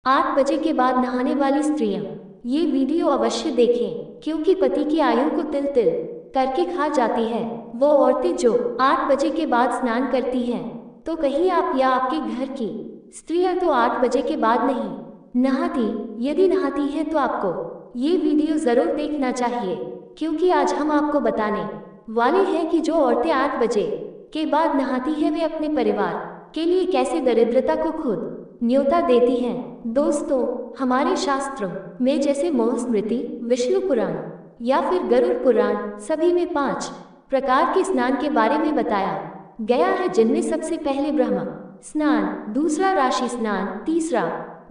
8 बजे के बाद नहाने वाली स्त्रियां, ये वीडियो अवश्य देखें क्योंकि पति की आयु को तिल तिल करके खा जाती है वो औरतें जो 8 बजे के बाद स्नान करती हैं। तो कहीं आप या आपके घर की स्त्रियां तो 8 बजे के बाद नहीं नहाती। यदि नहाती हैं तो आपको ये वीडियो जरूर देखना चाहिए क्योंकि आज हम आपको बताने वाले हैं कि जो औरतें 8 बजे के बाद नहाती हैं वे अपने परिवार के लिए कैसे दरिद्रता को खुद न्योता देती हैं। दोस्तों, हमारे शास्त्रों में जैसे मनुस्मृति, विष्णु पुराण या फिर गरुड़ पुराण सभी में 5 प्रकार के स्नान के बारे में बताया गया है, जिनमें सबसे पहले ब्रह्म स्नान, दूसरा राशि स्नान, तीसरा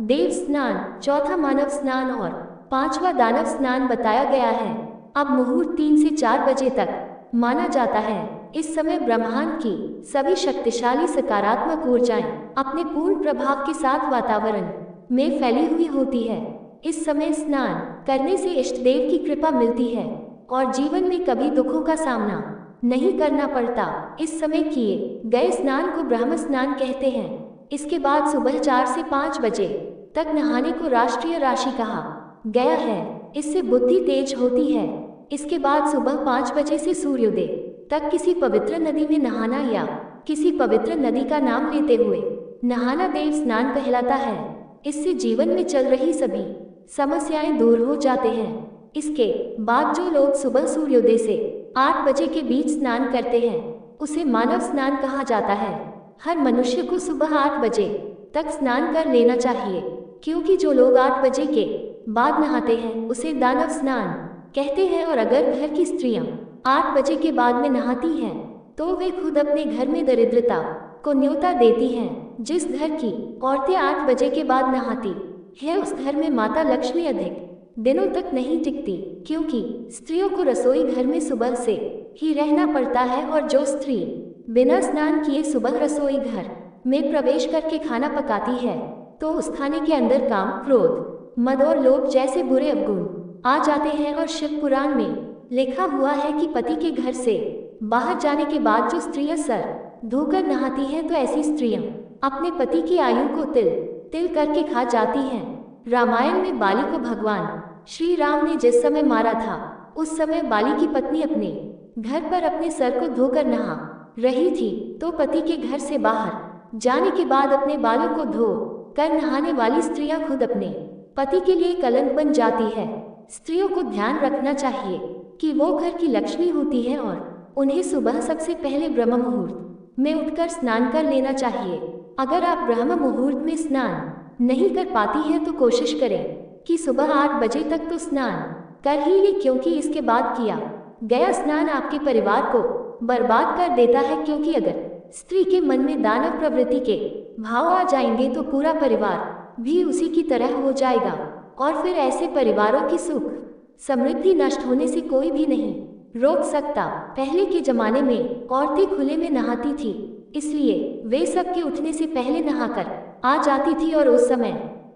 देव स्नान, चौथा मानव स्नान और पांचवा दानव स्नान बताया गया है। अब मुहूर्त 3 से 4 बजे तक माना जाता है। इस समय ब्रह्मांड की सभी शक्तिशाली सकारात्मक ऊर्जाएं अपने पूर्ण प्रभाव के साथ वातावरण में फैली हुई होती है। इस समय स्नान करने से इष्ट देव की कृपा मिलती है और जीवन में कभी दुखों का सामना नहीं करना पड़ता। इस समय किए गए स्नान को ब्रह्म स्नान कहते हैं। इसके बाद सुबह 4 से 5 बजे तक नहाने को राष्ट्रीय राशि कहा गया है। इससे बुद्धि तेज होती है। इसके बाद सुबह 5 बजे से सूर्योदय तक किसी पवित्र नदी में नहाना या किसी पवित्र नदी का नाम लेते हुए नहाना देव स्नान कहलाता है। इससे जीवन में चल रही सभी समस्याएं दूर हो जाते हैं। इसके बाद जो लोग सुबह सूर्योदय से 8 बजे के बीच स्नान करते हैं उसे मानव स्नान कहा जाता है। हर मनुष्य को सुबह 8 बजे तक स्नान कर लेना चाहिए क्योंकि जो लोग 8 बजे के बाद नहाते हैं उसे दानव स्नान कहते हैं। और अगर घर की स्त्रियां 8 बजे के बाद में नहाती हैं तो वे खुद अपने घर में दरिद्रता को न्योता देती हैं। जिस घर की औरतें 8 बजे के बाद नहाती है उस घर में माता लक्ष्मी अधिक दिनों तक नहीं टिकती क्योंकि स्त्रियों को रसोई घर में सुबह से ही रहना पड़ता है और जो स्त्री बिना स्नान किए सुबह रसोई घर में प्रवेश करके खाना पकाती है तो उस खाने के अंदर काम, क्रोध, मद और लोभ जैसे बुरे अवगुण आ जाते हैं। और शिव पुराण में लिखा हुआ है कि पति के घर से बाहर जाने के बाद जो स्त्रियां सर धोकर नहाती हैं तो ऐसी स्त्रियां अपने पति की आयु को तिल तिल करके खा जाती हैं। रामायण में बाली को भगवान श्री राम ने जिस समय मारा था उस समय बाली की पत्नी अपने घर पर अपने सर को धोकर नहा रही थी तो पति के घर से बाहर जाने के बाद अपने बालों को धो कर नहाने वाली स्त्रियां खुद अपने पति के लिए कलंक बन जाती है। स्त्रियों को ध्यान रखना चाहिए कि वो घर की लक्ष्मी होती है और उन्हें सुबह सबसे पहले ब्रह्म मुहूर्त में उठकर स्नान कर लेना चाहिए। अगर आप ब्रह्म मुहूर्त में स्नान नहीं कर पाती हैं तो कोशिश करें कि सुबह 8 बजे तक तो स्नान कर ही ले क्योंकि इसके बाद किया गया स्नान आपके परिवार को बर्बाद कर देता है। क्योंकि अगर स्त्री के मन में दानव प्रवृत्ति के भाव आ जाएंगे तो पूरा परिवार भी उसी की तरह हो जाएगा और फिर ऐसे परिवारों की सुख समृद्धि नष्ट होने से कोई भी नहीं रोक सकता। पहले के जमाने में औरतें खुले में नहाती थी इसलिए वे सबके उठने से पहले नहाकर आ जाती थी और उस समय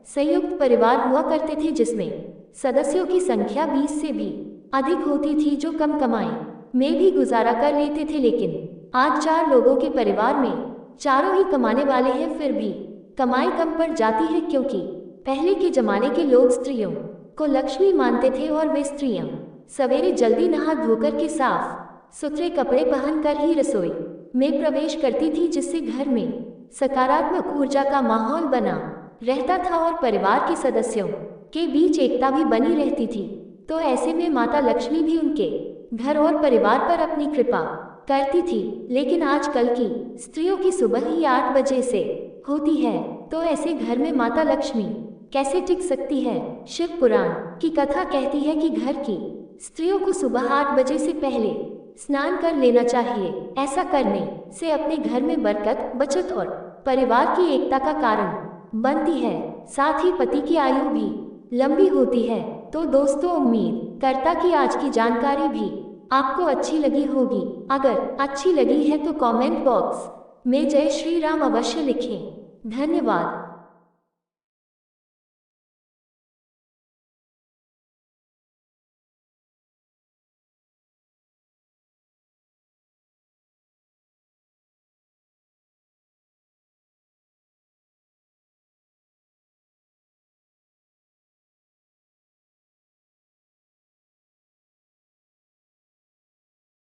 संयुक्त परिवार हुआ करते थे जिसमें सदस्यों की संख्या 20 से भी अधिक होती थी जो कम कमाई में भी गुजारा कर लेते थे। लेकिन आज 4 लोगों के परिवार में चारों ही कमाने वाले हैं फिर भी कमाई कम पड़ जाती है क्योंकि पहले के जमाने के लोग स्त्रियों को लक्ष्मी मानते थे और वे स्त्रियां सवेरे जल्दी नहा धोकर के साफ सुथरे कपड़े पहनकर ही रसोई में प्रवेश करती थी जिससे घर में सकारात्मक ऊर्जा का माहौल बना रहता था और परिवार के सदस्यों के बीच एकता भी बनी रहती थी। तो ऐसे में माता लक्ष्मी भी उनके घर और परिवार पर अपनी कृपा करती थी। लेकिन आजकल की स्त्रियों की सुबह ही 8 बजे से होती है तो ऐसे घर में माता लक्ष्मी कैसे टिक सकती है। शिव पुराण की कथा कहती है कि घर की स्त्रियों को सुबह 8 बजे से पहले स्नान कर लेना चाहिए। ऐसा करने से अपने घर में बरकत, बचत और परिवार की एकता का कारण बनती है। साथ ही पति की आयु भी लंबी होती है। तो दोस्तों, उम्मीद करता कि आज की जानकारी भी आपको अच्छी लगी होगी। अगर अच्छी लगी है तो कमेंट बॉक्स में जय श्री राम अवश्य लिखें। धन्यवाद।